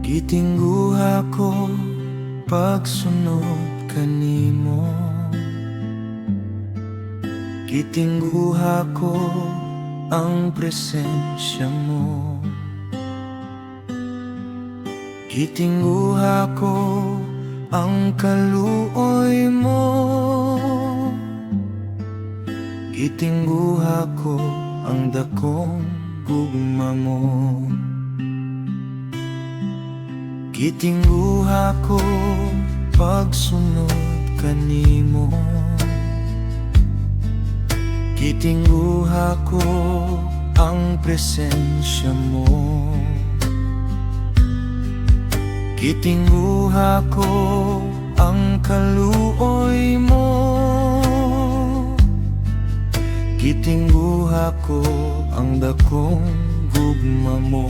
Gitingguha ko pagsunod kanimo, gitingguha ko ang presensya mo, gitingguha ko ang kaluoy mo, gitingguha ko ang dakong gugma mo. Gitingguha ko pagsunod kanimo, gitingguha ko ang presensya mo, gitingguha ko ang kaluoy mo, gitingguha ko ang dakong gugma mo.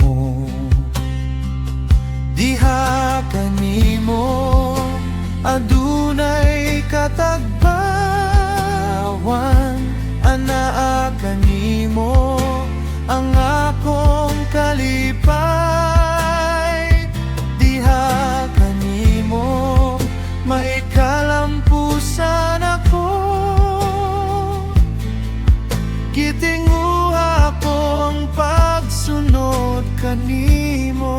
Diha kanimo adunay katagbawan, anaa kanimo ang akong kalipay. Diha kanimo maikalampusan ako, gitingguha ko ang pagsunod kanimo.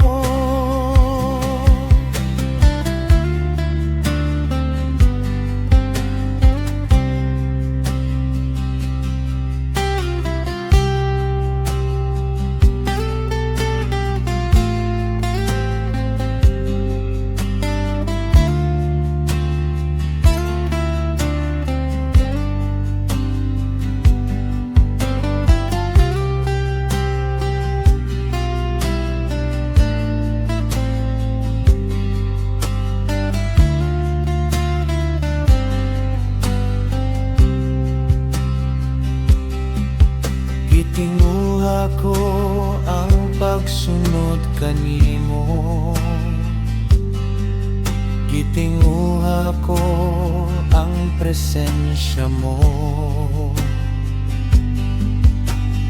Gitingguha ko ang pagsunod kanimo, gitingguha ko ang presensya mo,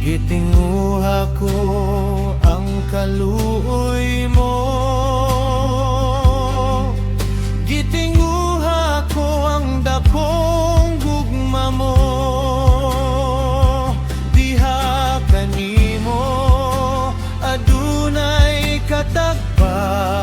gitingguha ko ang kaluoy mo, gitingguha ko ang dakong gugma mo. Adunay katagbawan,